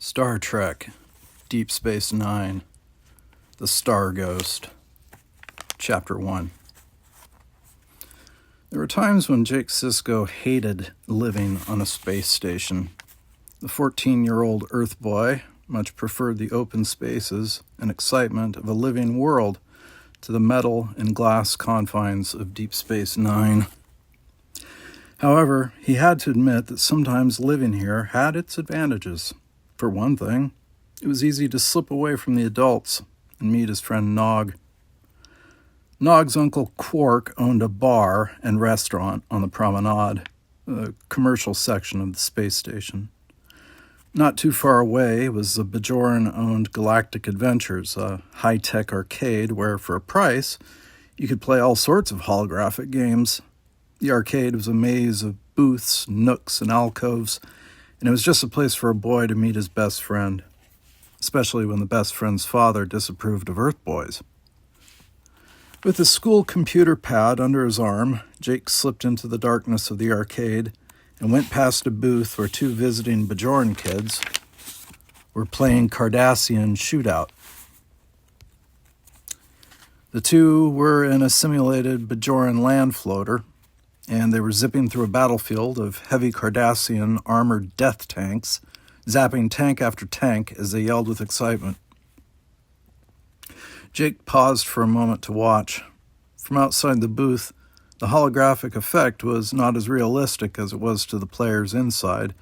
Star Trek, Deep Space Nine, The Star Ghost, Chapter 1. There were times when Jake Sisko hated living on a space station. The 14-year-old Earth boy much preferred the open spaces and excitement of a living world to the metal and glass confines of Deep Space Nine. However, he had to admit that sometimes living here had its advantages. For one thing, it was easy to slip away from the adults and meet his friend Nog. Nog's uncle Quark owned a bar and restaurant on the promenade, the commercial section of the space station. Not too far away was the Bajoran-owned Galactic Adventures, a high-tech arcade where, for a price, you could play all sorts of holographic games. The arcade was a maze of booths, nooks, and alcoves, and it was just a place for a boy to meet his best friend, especially when the best friend's father disapproved of Earth boys. With his school computer pad under his arm, Jake slipped into the darkness of the arcade and went past a booth where two visiting Bajoran kids were playing Cardassian Shootout. The two were in a simulated Bajoran land floater, and they were zipping through a battlefield of heavy Cardassian armored death tanks, zapping tank after tank as they yelled with excitement. Jake paused for a moment to watch. From outside the booth, the holographic effect was not as realistic as it was to the players inside,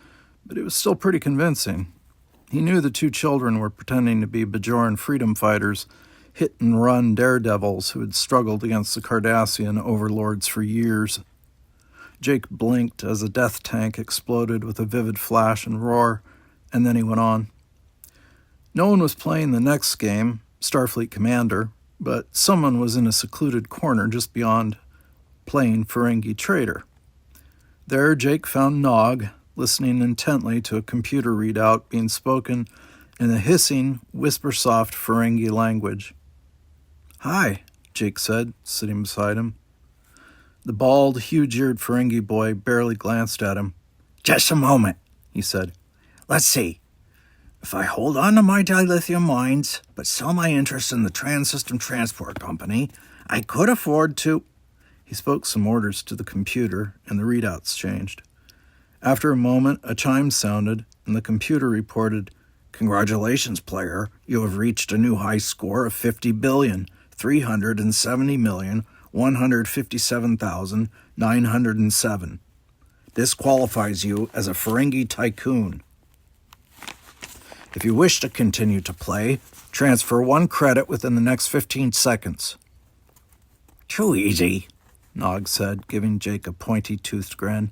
but it was still pretty convincing. He knew the two children were pretending to be Bajoran freedom fighters, hit-and-run daredevils who had struggled against the Cardassian overlords for years. Jake blinked as a death tank exploded with a vivid flash and roar, and then he went on. No one was playing the next game, Starfleet Commander, but someone was in a secluded corner just beyond playing Ferengi Trader. There, Jake found Nog, listening intently to a computer readout being spoken in a hissing, whisper-soft Ferengi language. "Hi," Jake said, sitting beside him. The bald, huge-eared Ferengi boy barely glanced at him. "Just a moment," he said. "Let's see. If I hold on to my dilithium mines, but sell my interest in the Trans-System Transport Company, I could afford to—" He spoke some orders to the computer, and the readouts changed. After a moment, a chime sounded, and the computer reported, "Congratulations, player. You have reached a new high score of 50,370,157,907. This qualifies you as a Ferengi tycoon. If you wish to continue to play, transfer 1 credit within the next 15 seconds. "Too easy," Nog said, giving Jake a pointy-toothed grin.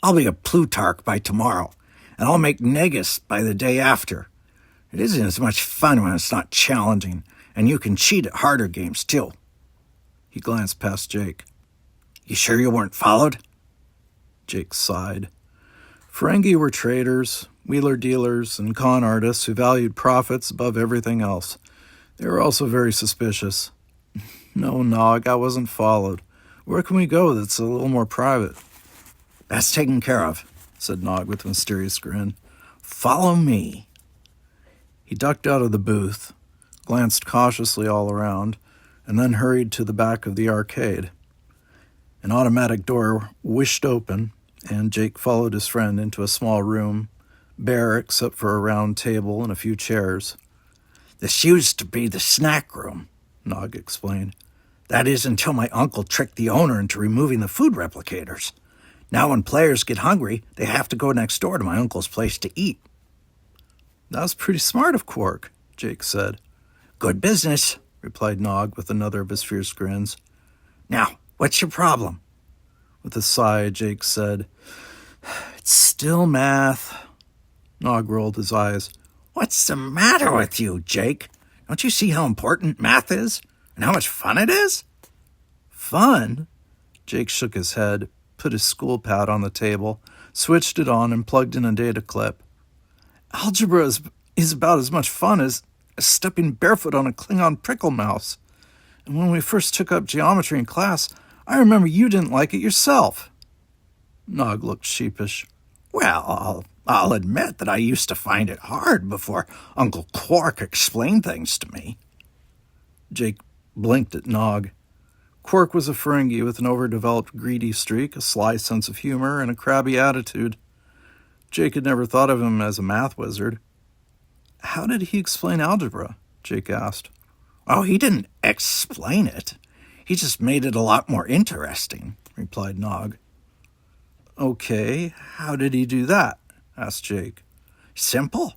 "I'll be a Plutarch by tomorrow, and I'll make Negus by the day after. It isn't as much fun when it's not challenging, and you can cheat at harder games, too." He glanced past Jake. "You sure you weren't followed?" Jake sighed. Ferengi were traders, wheeler-dealers, and con artists who valued profits above everything else. They were also very suspicious. "No, Nog, I wasn't followed. Where can we go that's a little more private?" "That's taken care of," said Nog with a mysterious grin. "Follow me." He ducked out of the booth, glanced cautiously all around, and then hurried to the back of the arcade. An automatic door whished open, and Jake followed his friend into a small room, bare except for a round table and a few chairs. "This used to be the snack room," Nog explained. "That is until my uncle tricked the owner into removing the food replicators. Now when players get hungry, they have to go next door to my uncle's place to eat." "That was pretty smart of Quark," Jake said. "Good business," replied Nog with another of his fierce grins. "Now, what's your problem?" With a sigh, Jake said, "It's still math." Nog rolled his eyes. "What's the matter with you, Jake? Don't you see how important math is? And how much fun it is?" "Fun?" Jake shook his head, put his school pad on the table, switched it on, and plugged in a data clip. "Algebra is about as much fun as stepping barefoot on a Klingon prickle mouse. And when we first took up geometry in class, I remember you didn't like it yourself." Nog looked sheepish. Well, I'll admit that I used to find it hard before Uncle Quark explained things to me. Jake blinked at Nog. Quark was a Ferengi with an overdeveloped greedy streak, a sly sense of humor, and a crabby attitude. Jake had never thought of him as a math wizard. How did he explain algebra? Jake asked. Oh, he didn't explain it. He just made it a lot more interesting, replied Nog. Okay, how did he do that? Asked Jake. Simple.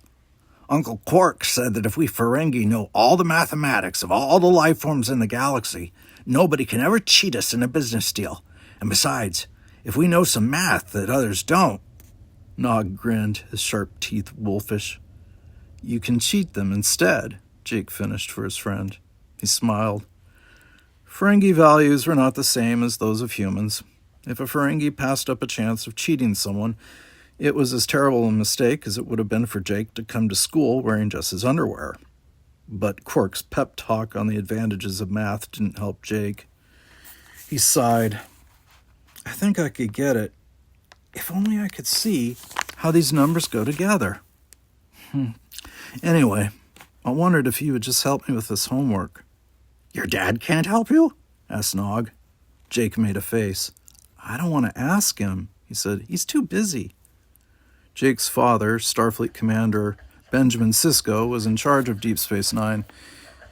Uncle Quark said that if we Ferengi know all the mathematics of all the life forms in the galaxy, nobody can ever cheat us in a business deal. And besides, if we know some math that others don't... Nog grinned, his sharp teeth wolfish. You can cheat them instead, Jake finished for his friend. He smiled. Ferengi values were not the same as those of humans. If a Ferengi passed up a chance of cheating someone, it was as terrible a mistake as it would have been for Jake to come to school wearing just his underwear. But Quark's pep talk on the advantages of math didn't help Jake. He sighed. I think I could get it. If only I could see how these numbers go together. Anyway, I wondered if you would just help me with this homework. Your dad can't help you? Asked Nog. Jake made a face. I don't want to ask him, he said. He's too busy. Jake's father, Starfleet Commander Benjamin Sisko, was in charge of Deep Space Nine.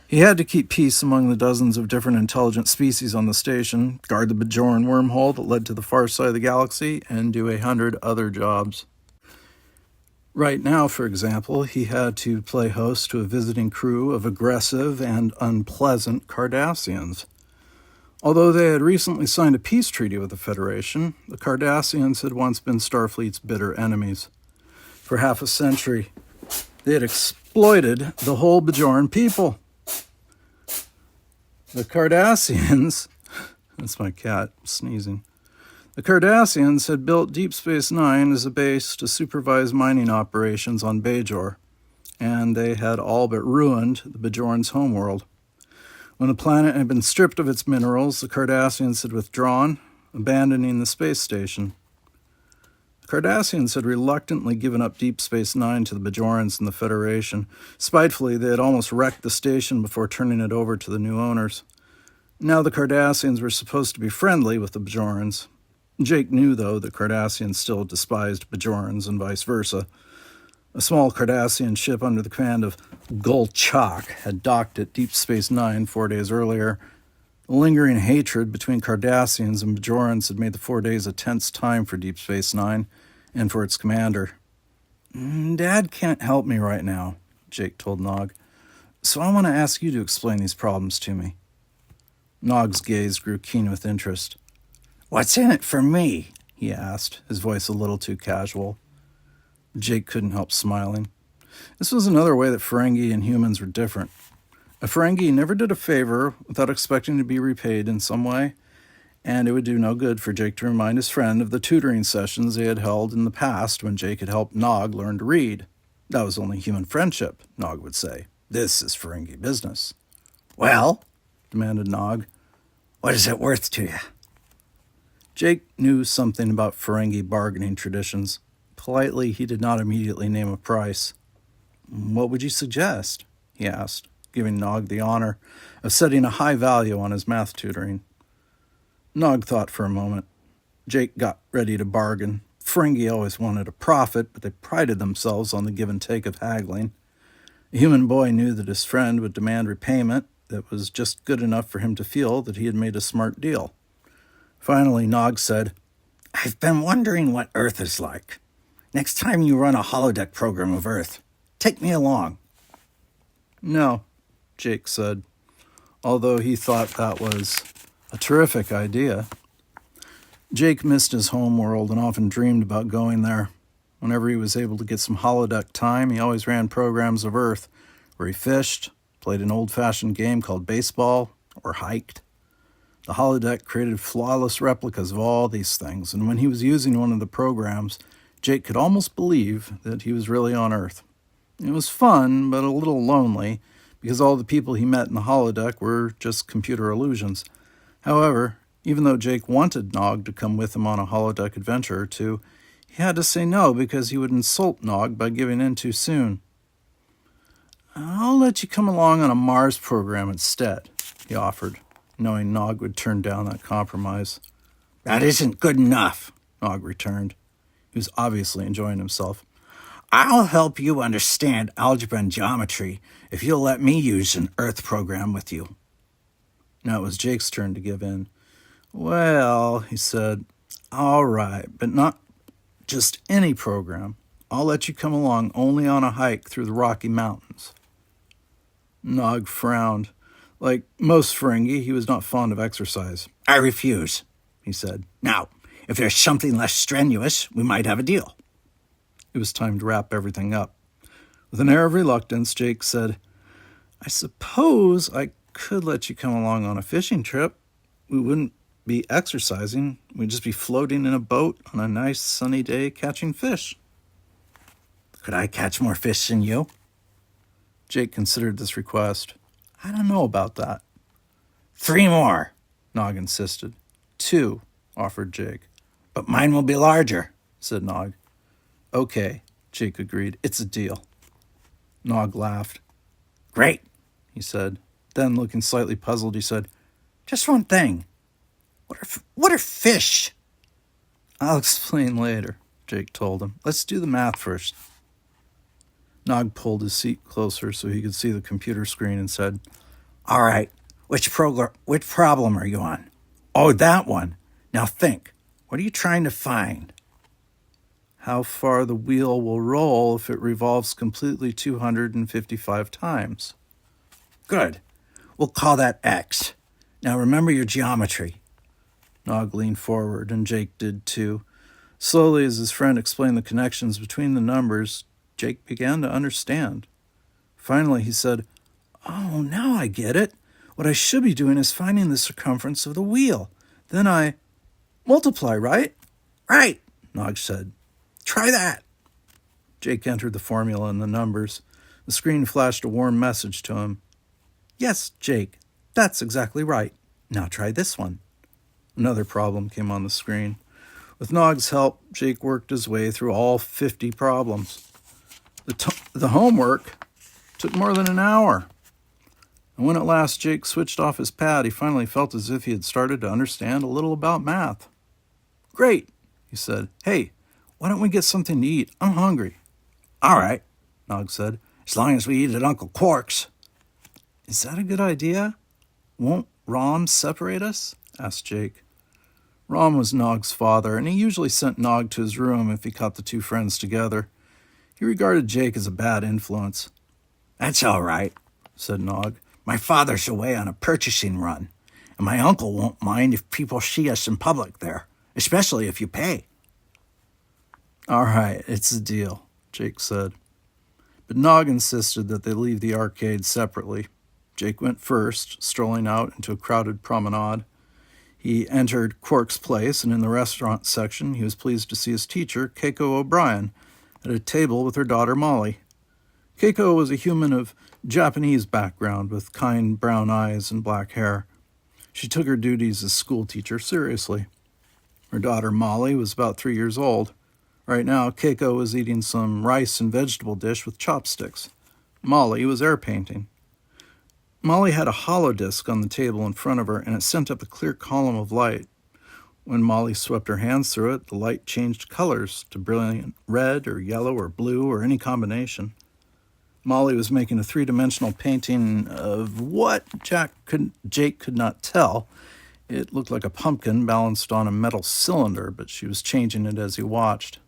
He had to keep peace among the dozens of different intelligent species on the station, guard the Bajoran wormhole that led to the far side of the galaxy, and do 100 other jobs. Right now, for example, he had to play host to a visiting crew of aggressive and unpleasant Cardassians. Although they had recently signed a peace treaty with the Federation, the Cardassians had once been Starfleet's bitter enemies. For half a century, they had exploited the whole Bajoran people. The Cardassians... That's my cat sneezing. The Cardassians had built Deep Space Nine as a base to supervise mining operations on Bajor, and they had all but ruined the Bajorans' homeworld. When the planet had been stripped of its minerals, the Cardassians had withdrawn, abandoning the space station. The Cardassians had reluctantly given up Deep Space Nine to the Bajorans and the Federation. Spitefully, they had almost wrecked the station before turning it over to the new owners. Now the Cardassians were supposed to be friendly with the Bajorans. Jake knew, though, that Cardassians still despised Bajorans and vice versa. A small Cardassian ship under the command of Golchak had docked at Deep Space Nine 4 days earlier. The lingering hatred between Cardassians and Bajorans had made the 4 days a tense time for Deep Space Nine and for its commander. Dad can't help me right now, Jake told Nog, so I want to ask you to explain these problems to me. Nog's gaze grew keen with interest. What's in it for me? He asked, his voice a little too casual. Jake couldn't help smiling. This was another way that Ferengi and humans were different. A Ferengi never did a favor without expecting to be repaid in some way, and it would do no good for Jake to remind his friend of the tutoring sessions they had held in the past when Jake had helped Nog learn to read. That was only human friendship, Nog would say. This is Ferengi business. Well, demanded Nog, what is it worth to you? Jake knew something about Ferengi bargaining traditions. Politely, he did not immediately name a price. What would you suggest? He asked, giving Nog the honor of setting a high value on his math tutoring. Nog thought for a moment. Jake got ready to bargain. Ferengi always wanted a profit, but they prided themselves on the give and take of haggling. The human boy knew that his friend would demand repayment that was just good enough for him to feel that he had made a smart deal. Finally, Nog said, I've been wondering what Earth is like. Next time you run a holodeck program of Earth, take me along. No, Jake said, although he thought that was a terrific idea. Jake missed his home world and often dreamed about going there. Whenever he was able to get some holodeck time, he always ran programs of Earth, where he fished, played an old-fashioned game called baseball, or hiked. The holodeck created flawless replicas of all these things, and when he was using one of the programs, Jake could almost believe that he was really on Earth. It was fun, but a little lonely, because all the people he met in the holodeck were just computer illusions. However, even though Jake wanted Nog to come with him on a holodeck adventure or two, He had to say no because he would insult Nog by giving in too soon. I'll let you come along on a Mars program instead, he offered, knowing Nog would turn down that compromise. That isn't good enough, Nog returned. He was obviously enjoying himself. I'll help you understand algebra and geometry if you'll let me use an Earth program with you. Now it was Jake's turn to give in. Well, he said, all right, but not just any program. I'll let you come along only on a hike through the Rocky Mountains. Nog frowned. Like most Ferengi, he was not fond of exercise. I refuse, he said. Now, if there's something less strenuous, we might have a deal. It was time to wrap everything up. With an air of reluctance, Jake said, I suppose I could let you come along on a fishing trip. We wouldn't be exercising. We'd just be floating in a boat on a nice sunny day catching fish. Could I catch more fish than you? Jake considered this request. I don't know about that. 3 more, Nog insisted. 2, offered Jake. But mine will be larger, said Nog. Okay, Jake agreed. It's a deal. Nog laughed. Great, he said. Then, looking slightly puzzled, he said, just one thing. What are fish? I'll explain later, Jake told him. Let's do the math first. Nog pulled his seat closer so he could see the computer screen and said, all right, which problem are you on? Oh, that one. Now think, what are you trying to find? How far the wheel will roll if it revolves completely 255 times. Good. We'll call that X. Now remember your geometry. Nog leaned forward, and Jake did too. Slowly, as his friend explained the connections between the numbers, Jake began to understand. Finally, he said, oh, now I get it. What I should be doing is finding the circumference of the wheel. Then I multiply, right? Right, Nog said. Try that. Jake entered the formula and the numbers. The screen flashed a warm message to him. Yes, Jake, that's exactly right. Now try this one. Another problem came on the screen. With Nog's help, Jake worked his way through all 50 problems. The homework took more than an hour. And when at last Jake switched off his pad, he finally felt as if he had started to understand a little about math. Great, he said. Hey, why don't we get something to eat? I'm hungry. All right, Nog said, as long as we eat at Uncle Quark's. Is that a good idea? Won't Rom separate us? Asked Jake. Rom was Nog's father, and he usually sent Nog to his room if he caught the two friends together. He regarded Jake as a bad influence. That's all right, said Nog. My father's away on a purchasing run, and my uncle won't mind if people see us in public there, especially if you pay. All right, it's a deal, Jake said. But Nog insisted that they leave the arcade separately. Jake went first, strolling out into a crowded promenade. He entered Quark's place, and in the restaurant section, he was pleased to see his teacher, Keiko O'Brien, at a table with her daughter, Molly. Keiko was a human of Japanese background with kind brown eyes and black hair. She took her duties as schoolteacher seriously. Her daughter, Molly, was about 3 years old. Right now, Keiko was eating some rice and vegetable dish with chopsticks. Molly was air painting. Molly had a hollow disc on the table in front of her, and it sent up a clear column of light. When Molly swept her hands through it, the light changed colors to brilliant red or yellow or blue or any combination. Molly was making a three-dimensional painting of what Jake could not tell. It looked like a pumpkin balanced on a metal cylinder, but she was changing it as he watched.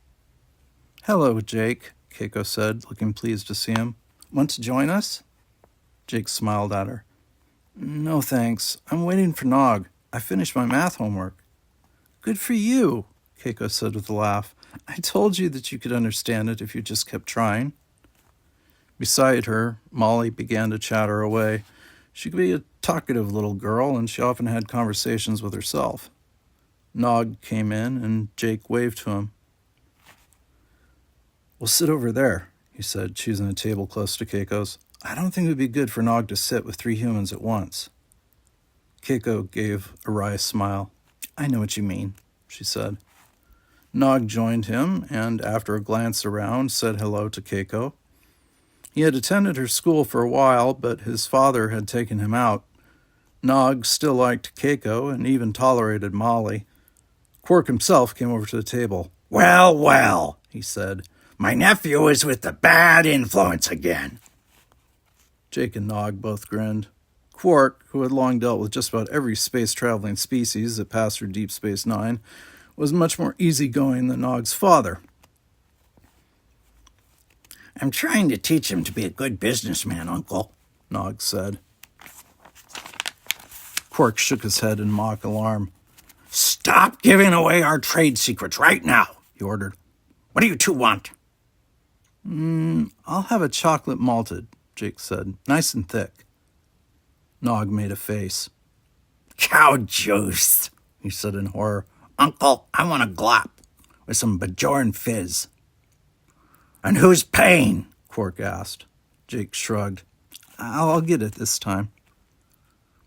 Hello, Jake, Keiko said, looking pleased to see him. Want to join us? Jake smiled at her. No, thanks. I'm waiting for Nog. I finished my math homework. Good for you, Keiko said with a laugh. I told you that you could understand it if you just kept trying. Beside her, Molly began to chatter away. She could be a talkative little girl, and she often had conversations with herself. Nog came in, and Jake waved to him. We'll sit over there, he said, choosing a table close to Keiko's. I don't think it would be good for Nog to sit with 3 humans at once. Keiko gave a wry smile. I know what you mean, she said. Nog joined him, and after a glance around, said hello to Keiko. He had attended her school for a while, but his father had taken him out. Nog still liked Keiko and even tolerated Molly. Quark himself came over to the table. Well, well, he said. My nephew is with the bad influence again. Jake and Nog both grinned. Quark, who had long dealt with just about every space-traveling species that passed through Deep Space Nine, was much more easygoing than Nog's father. I'm trying to teach him to be a good businessman, Uncle, Nog said. Quark shook his head in mock alarm. Stop giving away our trade secrets right now, he ordered. What do you two want? I'll have a chocolate malted, Jake said. Nice and thick. Nog made a face. Cow juice, he said in horror. Uncle, I want a glop with some Bajoran fizz. And who's paying? Quark asked. Jake shrugged. I'll get it this time.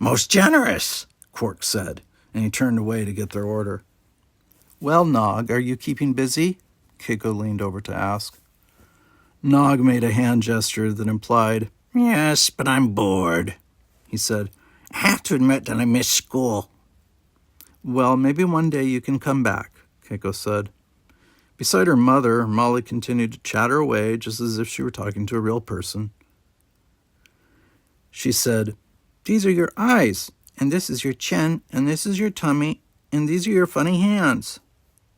Most generous, Quark said, and he turned away to get their order. Well, Nog, are you keeping busy? Keiko leaned over to ask. Nog made a hand gesture that implied, Yes, but I'm bored, he said. I have to admit that I miss school. Well, maybe one day you can come back, Keiko said. Beside her mother, Molly continued to chatter away just as if she were talking to a real person. She said, These are your eyes, and this is your chin, and this is your tummy, and these are your funny hands.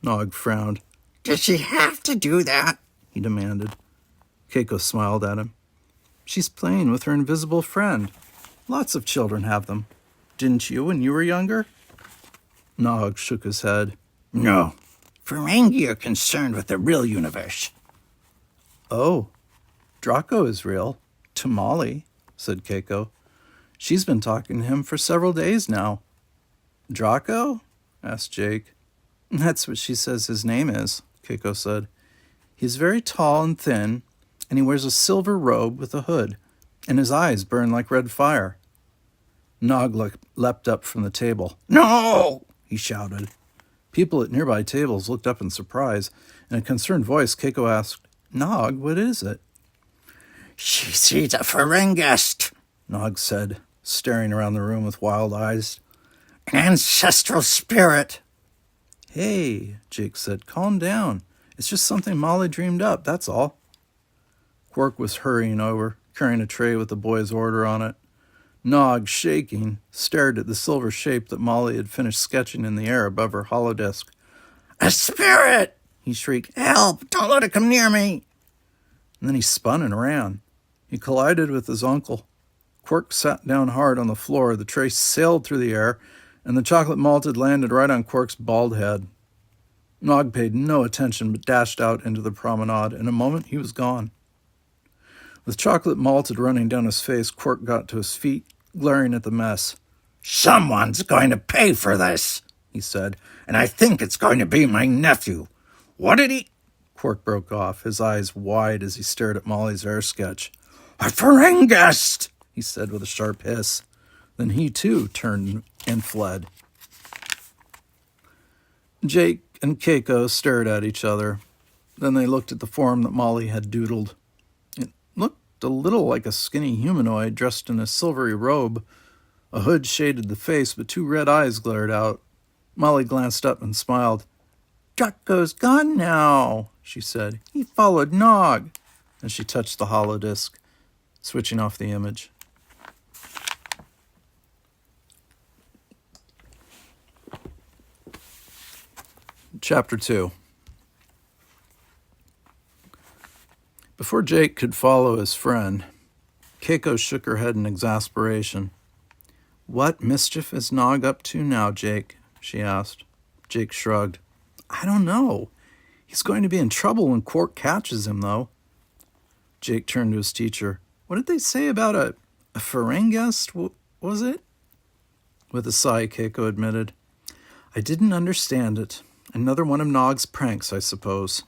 Nog frowned. Does she have to do that? He demanded. Keiko smiled at him. She's playing with her invisible friend. Lots of children have them. Didn't you when you were younger? Nog shook his head. No. Ferengi are concerned with the real universe. Oh, Draco is real. To Molly, said Keiko. She's been talking to him for several days now. Draco? Asked Jake. That's what she says his name is, Keiko said. He's very tall and thin, and he wears a silver robe with a hood, and his eyes burn like red fire. Nog leapt up from the table. No! He shouted. People at nearby tables looked up in surprise. In a concerned voice, Keiko asked, Nog, what is it? She sees a Ferengist, Nog said, staring around the room with wild eyes. An ancestral spirit. Hey, Jake said, calm down. It's just something Molly dreamed up, that's all. Quark was hurrying over, carrying a tray with the boy's order on it. Nog, shaking, stared at the silver shape that Molly had finished sketching in the air above her holodesk. A spirit! He shrieked. Help! Don't let it come near me! And then he spun and ran. He collided with his uncle. Quark sat down hard on the floor. The tray sailed through the air, and the chocolate malted landed right on Quark's bald head. Nog paid no attention but dashed out into the promenade. In a moment, he was gone. With chocolate malted running down his face, Quark got to his feet, glaring at the mess. Someone's going to pay for this, he said, and I think it's going to be my nephew. What did he... Quark broke off, his eyes wide as he stared at Molly's air sketch. A Ferengist, he said with a sharp hiss. Then he, too, turned and fled. Jake and Keiko stared at each other. Then they looked at the form that Molly had doodled. It looked a little like a skinny humanoid dressed in a silvery robe. A hood shaded the face, but two red eyes glared out. Molly glanced up and smiled. Draco's gone now, she said. He followed Nog. And she touched the holodisc, switching off the image. Chapter 2. Before Jake could follow his friend, Keiko shook her head in exasperation. What mischief is Nog up to now, Jake? She asked. Jake shrugged. I don't know. He's going to be in trouble when Quark catches him, though. Jake turned to his teacher. What did they say about a Ferengist, was it? With a sigh, Keiko admitted. I didn't understand it. Another one of Nog's pranks, I suppose.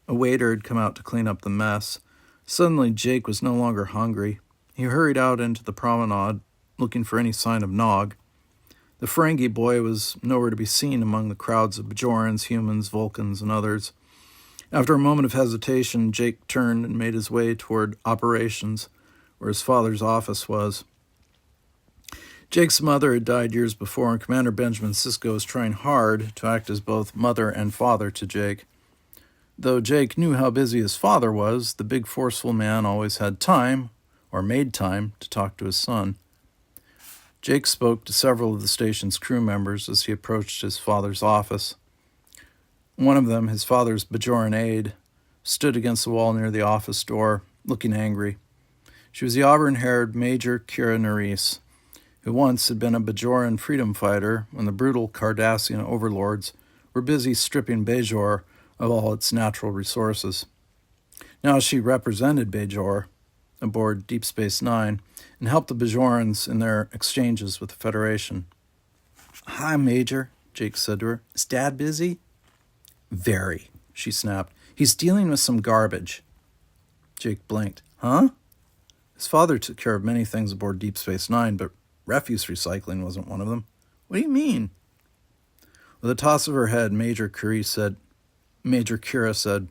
A waiter had come out to clean up the mess. Suddenly, Jake was no longer hungry. He hurried out into the promenade, looking for any sign of Nog. The Ferengi boy was nowhere to be seen among the crowds of Bajorans, humans, Vulcans, and others. After a moment of hesitation, Jake turned and made his way toward operations, where his father's office was. Jake's mother had died years before, and Commander Benjamin Sisko was trying hard to act as both mother and father to Jake. Though Jake knew how busy his father was, the big forceful man always had time, or made time, to talk to his son. Jake spoke to several of the station's crew members as he approached his father's office. One of them, his father's Bajoran aide, stood against the wall near the office door, looking angry. She was the auburn-haired Major Kira Nerys, who once had been a Bajoran freedom fighter when the brutal Cardassian overlords were busy stripping Bajor of all its natural resources. Now she represented Bajor aboard Deep Space Nine and helped the Bajorans in their exchanges with the Federation. "Hi, Major," Jake said to her. "Is Dad busy?" "Very," she snapped. "He's dealing with some garbage." Jake blinked. "Huh?" His father took care of many things aboard Deep Space Nine, but refuse recycling wasn't one of them. "What do you mean?" With a toss of her head, Major Kira said,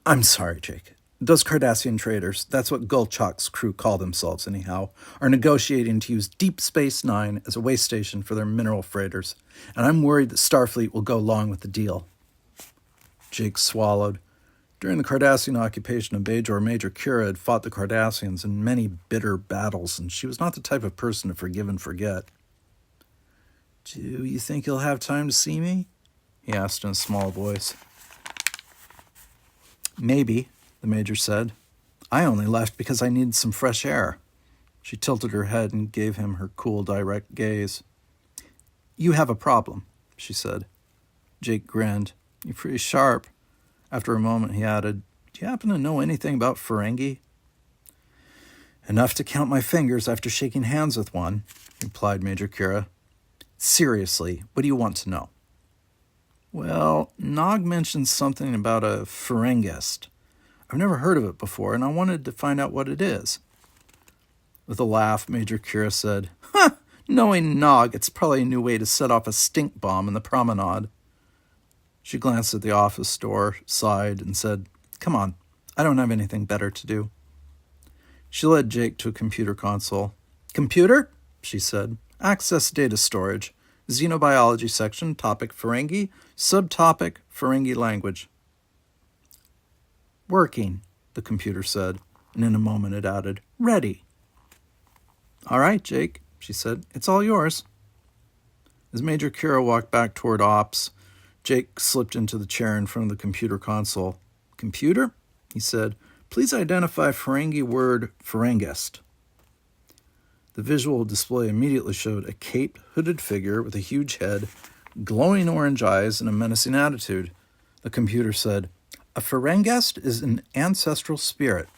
"I'm sorry, Jake. Those Cardassian traders, that's what Gulchak's crew call themselves anyhow, are negotiating to use Deep Space Nine as a way station for their mineral freighters, and I'm worried that Starfleet will go along with the deal." Jake swallowed. During the Cardassian occupation of Bajor, Major Kira had fought the Cardassians in many bitter battles, and she was not the type of person to forgive and forget. "Do you think you'll have time to see me?" he asked in a small voice. "Maybe," the Major said. "I only left because I needed some fresh air." She tilted her head and gave him her cool, direct gaze. "You have a problem," she said. Jake grinned. "You're pretty sharp." After a moment, he added, "Do you happen to know anything about Ferengi?" "Enough to count my fingers after shaking hands with one," replied Major Kira. "Seriously, what do you want to know?" "Well, Nog mentioned something about a Ferengist. I've never heard of it before, and I wanted to find out what it is." With a laugh, Major Kira said, "Ha! Knowing Nog, it's probably a new way to set off a stink bomb in the promenade." She glanced at the office door, sighed, and said, "Come on, I don't have anything better to do." She led Jake to a computer console. "Computer," she said, "access data storage. Xenobiology section, topic Ferengi, subtopic Ferengi language." "Working," the computer said, and in a moment it added, "Ready." "All right, Jake," she said, "it's all yours." As Major Kira walked back toward ops, Jake slipped into the chair in front of the computer console. "Computer," he said, "please identify Ferengi word Ferengist." The visual display immediately showed a caped, hooded figure with a huge head, glowing orange eyes, and a menacing attitude. The computer said, "A Ferengist is an ancestral spirit.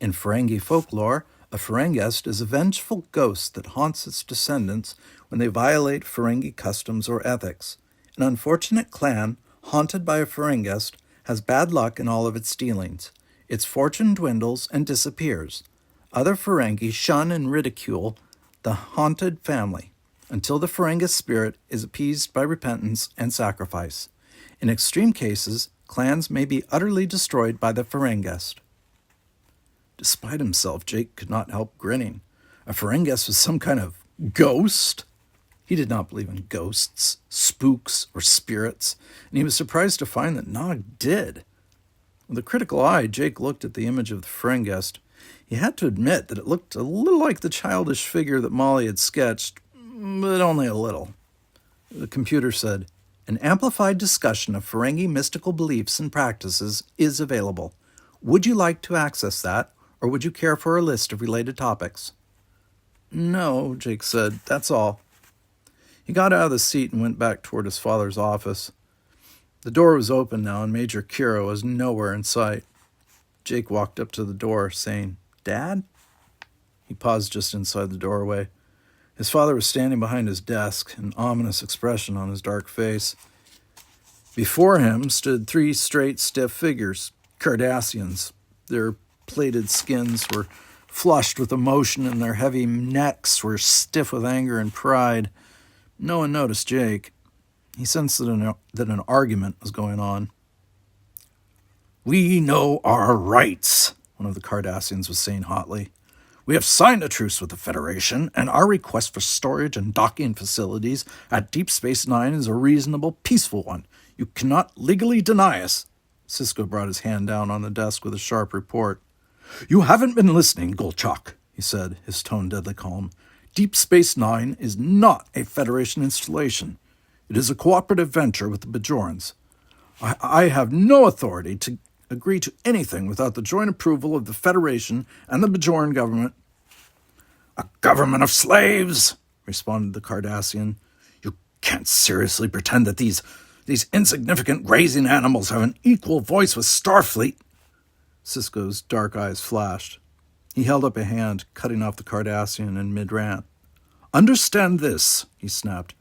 In Ferengi folklore, a Ferengist is a vengeful ghost that haunts its descendants when they violate Ferengi customs or ethics. An unfortunate clan, haunted by a Ferengist, has bad luck in all of its dealings. Its fortune dwindles and disappears. Other Ferengi shun and ridicule the haunted family until the Ferengist spirit is appeased by repentance and sacrifice. In extreme cases, clans may be utterly destroyed by the Ferengist." Despite himself, Jake could not help grinning. A Ferengist was some kind of ghost? He did not believe in ghosts, spooks, or spirits, and he was surprised to find that Nog did. With a critical eye, Jake looked at the image of the Ferengist. He had to admit that it looked a little like the childish figure that Molly had sketched, but only a little. The computer said, "An amplified discussion of Ferengi mystical beliefs and practices is available. Would you like to access that, or would you care for a list of related topics?" "No," Jake said, "that's all." He got out of the seat and went back toward his father's office. The door was open now, and Major Kira was nowhere in sight. Jake walked up to the door, saying, "Dad?" He paused just inside the doorway. His father was standing behind his desk, an ominous expression on his dark face. Before him stood three straight, stiff figures, Cardassians. Their plated skins were flushed with emotion, and their heavy necks were stiff with anger and pride. No one noticed Jake. He sensed that an argument was going on. "We know our rights," one of the Cardassians was saying hotly. "We have signed a truce with the Federation, and our request for storage and docking facilities at Deep Space Nine is a reasonable, peaceful one. You cannot legally deny us." Sisko brought his hand down on the desk with a sharp report. "You haven't been listening, Golchok," he said, his tone deadly calm. "Deep Space Nine is not a Federation installation. It is a cooperative venture with the Bajorans. I have no authority to agree to anything without the joint approval of the Federation and the Bajoran government." "A government of slaves," responded the Cardassian. "You can't seriously pretend that these insignificant grazing animals have an equal voice with Starfleet." Sisko's dark eyes flashed. He held up a hand, cutting off the Cardassian in mid-rant. "Understand this," he snapped.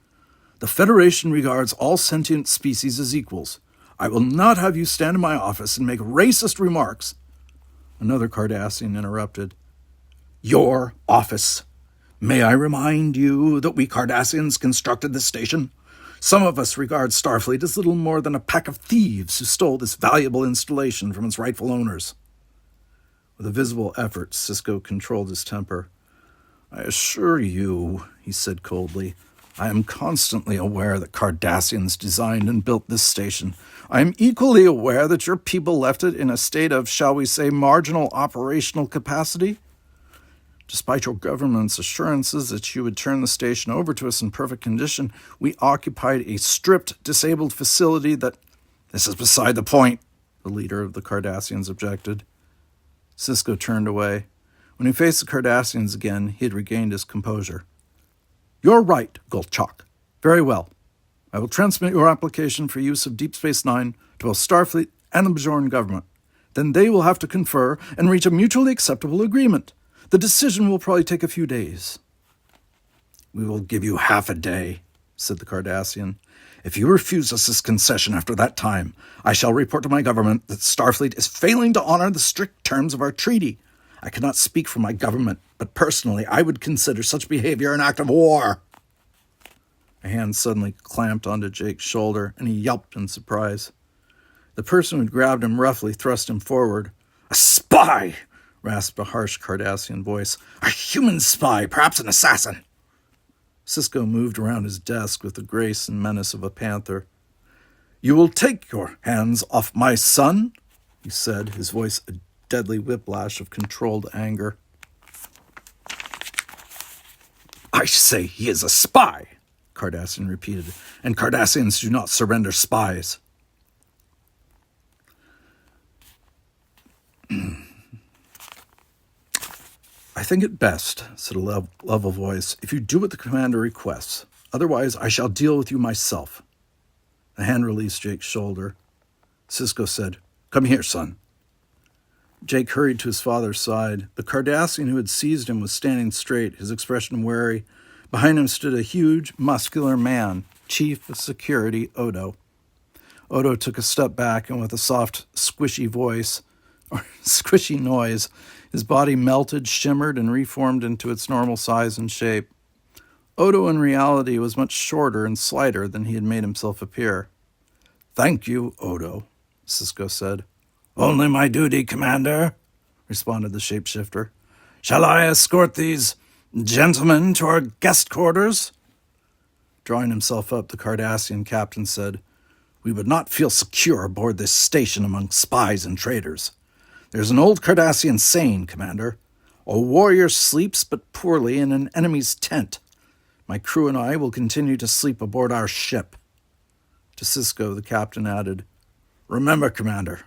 "The Federation regards all sentient species as equals. I will not have you stand in my office and make racist remarks." Another Cardassian interrupted. "Your office. May I remind you that we Cardassians constructed this station? Some of us regard Starfleet as little more than a pack of thieves who stole this valuable installation from its rightful owners." With a visible effort, Sisko controlled his temper. "I assure you," he said coldly, "I am constantly aware that Cardassians designed and built this station. I am equally aware that your people left it in a state of, shall we say, marginal operational capacity. Despite your government's assurances that you would turn the station over to us in perfect condition, we occupied a stripped, disabled facility that—" "This is beside the point," the leader of the Cardassians objected. Sisko turned away. When he faced the Cardassians again, he had regained his composure. "You're right, Golchok. Very well. I will transmit your application for use of Deep Space Nine to both Starfleet and the Bajoran government. Then they will have to confer and reach a mutually acceptable agreement. The decision will probably take a few days." "We will give you half a day," said the Cardassian. "If you refuse us this concession after that time, I shall report to my government that Starfleet is failing to honor the strict terms of our treaty. I cannot speak for my government, but personally I would consider such behavior an act of war." A hand suddenly clamped onto Jake's shoulder, and he yelped in surprise. The person who had grabbed him roughly thrust him forward. "A spy!" rasped a harsh Cardassian voice. "A human spy, perhaps an assassin." Sisko moved around his desk with the grace and menace of a panther. "You will take your hands off my son," he said, his voice a deadly whiplash of controlled anger. "I say he is a spy," Cardassian repeated, "and Cardassians do not surrender spies." "I think it best," said a level voice, "if you do what the commander requests. Otherwise, I shall deal with you myself." The hand released Jake's shoulder. Sisko said, "Come here, son." Jake hurried to his father's side. The Cardassian who had seized him was standing straight, his expression wary. Behind him stood a huge, muscular man, Chief of Security Odo. Odo took a step back, and with a soft, squishy noise, his body melted, shimmered, and reformed into its normal size and shape. Odo, in reality, was much shorter and slighter than he had made himself appear. "Thank you, Odo," Sisko said. "Only my duty, Commander," responded the shapeshifter. "Shall I escort these gentlemen to our guest quarters?" Drawing himself up, the Cardassian captain said, "We would not feel secure aboard this station among spies and traitors. There's an old Cardassian saying, Commander. A warrior sleeps but poorly in an enemy's tent. My crew and I will continue to sleep aboard our ship." To Sisko, the captain added, "Remember, Commander,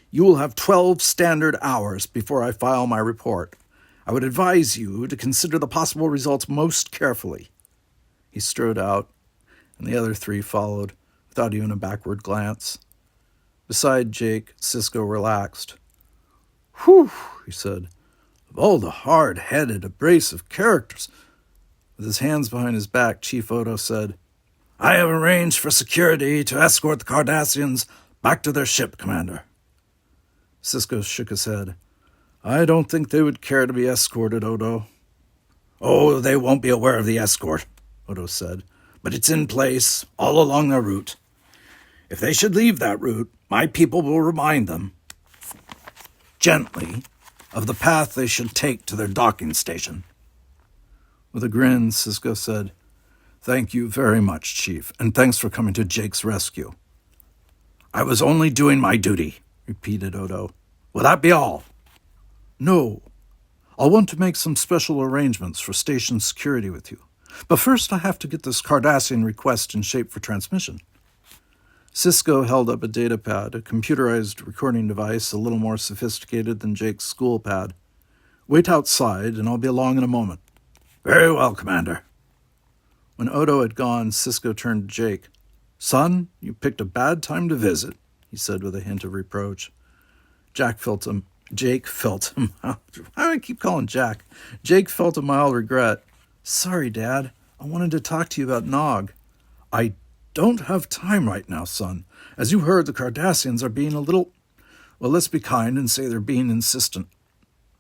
you will have 12 standard hours before I file my report. I would advise you to consider the possible results most carefully." He strode out, and the other three followed, without even a backward glance. Beside Jake, Sisko relaxed. "Whew," he said. "Of all the hard-headed, abrasive characters—" With his hands behind his back, Chief Odo said, "I have arranged for security to escort the Cardassians back to their ship, Commander." Sisko shook his head. "I don't think they would care to be escorted, Odo." "Oh, they won't be aware of the escort," Odo said. but it's in place all along their route. If they should leave that route, my people will remind them, gently, of the path they should take to their docking station." With a grin, Sisko said, "Thank you very much, Chief, and thanks for coming to Jake's rescue." "I was only doing my duty," repeated Odo. "Will that be all?" "No. I'll want to make some special arrangements for station security with you. But first I have to get this Cardassian request in shape for transmission." Sisko held up a datapad, a computerized recording device a little more sophisticated than Jake's school pad. "Wait outside, and I'll be along in a moment." "Very well, Commander." When Odo had gone, Sisko turned to Jake. "Son, you picked a bad time to visit," he said with a hint of reproach. Jake felt a mild regret. "Sorry, Dad. I wanted to talk to you about Nog." "I don't have time right now, son. As you heard, the Cardassians are being a little... Well, let's be kind and say they're being insistent."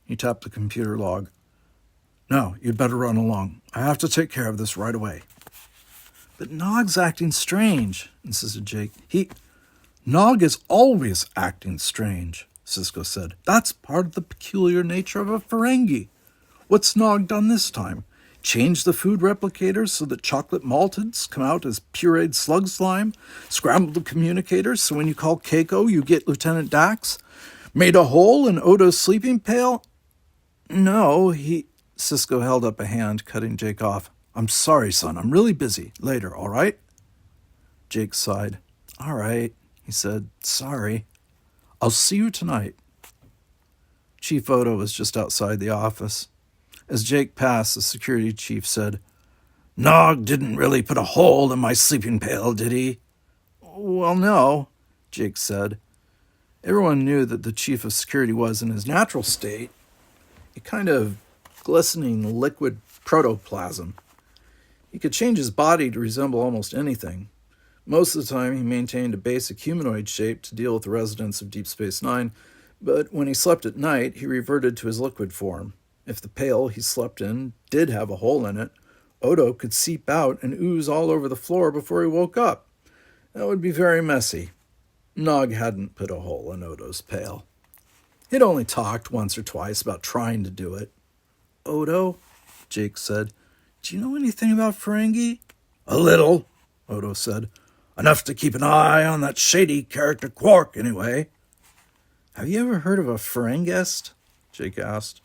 He tapped the computer log. "Now, you'd better run along. I have to take care of this right away." "But Nog's acting strange," insisted Jake. "Nog is always acting strange," Sisko said. "That's part of the peculiar nature of a Ferengi. What's Nog done this time? Changed the food replicators so that chocolate malteds come out as pureed slug slime? Scrambled the communicators so when you call Keiko you get Lieutenant Dax? Made a hole in Odo's sleeping pail?" "No, Sisko held up a hand, cutting Jake off. "I'm sorry, son. I'm really busy. Later, all right?" Jake sighed. "All right," he said. "Sorry. I'll see you tonight." Chief Odo was just outside the office. As Jake passed, the security chief said, "Nog didn't really put a hole in my sleeping pail, did he?" "Well, no," Jake said. Everyone knew that the chief of security was, in his natural state, a kind of glistening liquid protoplasm. He could change his body to resemble almost anything. Most of the time, he maintained a basic humanoid shape to deal with the residents of Deep Space Nine, but when he slept at night, he reverted to his liquid form. If the pail he slept in did have a hole in it, Odo could seep out and ooze all over the floor before he woke up. That would be very messy. Nog hadn't put a hole in Odo's pail. He'd only talked once or twice about trying to do it. "Odo," Jake said, "do you know anything about Ferengi?" "A little," Odo said. "Enough to keep an eye on that shady character Quark, anyway." "Have you ever heard of a Ferengist?" Jake asked.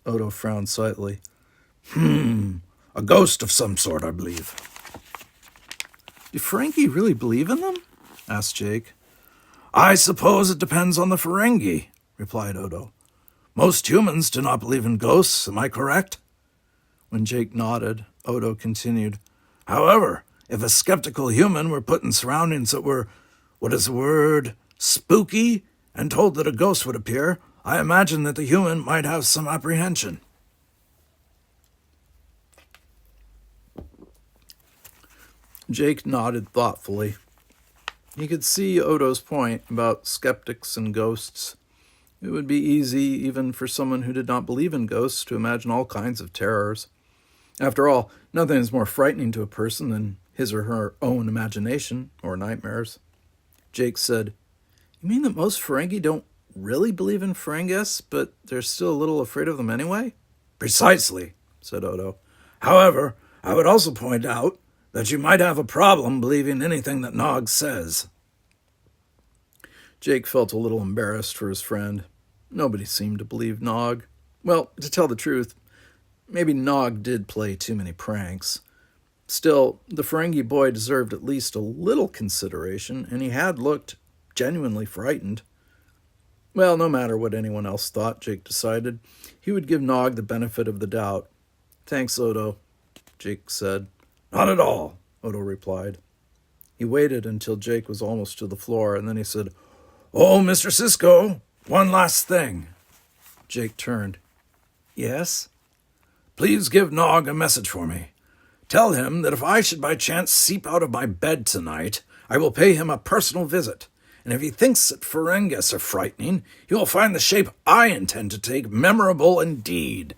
Odo frowned slightly. A ghost of some sort, I believe." "Do Ferengi really believe in them?" asked Jake. "I suppose it depends on the Ferengi," replied Odo. "Most humans do not believe in ghosts, am I correct?" When Jake nodded, Odo continued, "However, if a skeptical human were put in surroundings that were, spooky, and told that a ghost would appear, I imagine that the human might have some apprehension." Jake nodded thoughtfully. He could see Odo's point about skeptics and ghosts. It would be easy, even for someone who did not believe in ghosts, to imagine all kinds of terrors. After all, nothing is more frightening to a person than his or her own imagination or nightmares. Jake said, "You mean that most Ferengi don't really believe in Ferengists, but they're still a little afraid of them anyway?" "Precisely," said Odo. "However, I would also point out that you might have a problem believing anything that Nog says." Jake felt a little embarrassed for his friend. Nobody seemed to believe Nog. Well, to tell the truth, maybe Nog did play too many pranks. Still, the Ferengi boy deserved at least a little consideration, and he had looked genuinely frightened. Well, no matter what anyone else thought, Jake decided, he would give Nog the benefit of the doubt. "Thanks, Odo," Jake said. "Not at all," Odo replied. He waited until Jake was almost to the floor, and then he said, "Oh, Mr. Sisko, one last thing." Jake turned. "Yes?" "Please give Nog a message for me. Tell him that if I should by chance seep out of my bed tonight, I will pay him a personal visit, and if he thinks that Ferengis are frightening, he will find the shape I intend to take memorable indeed."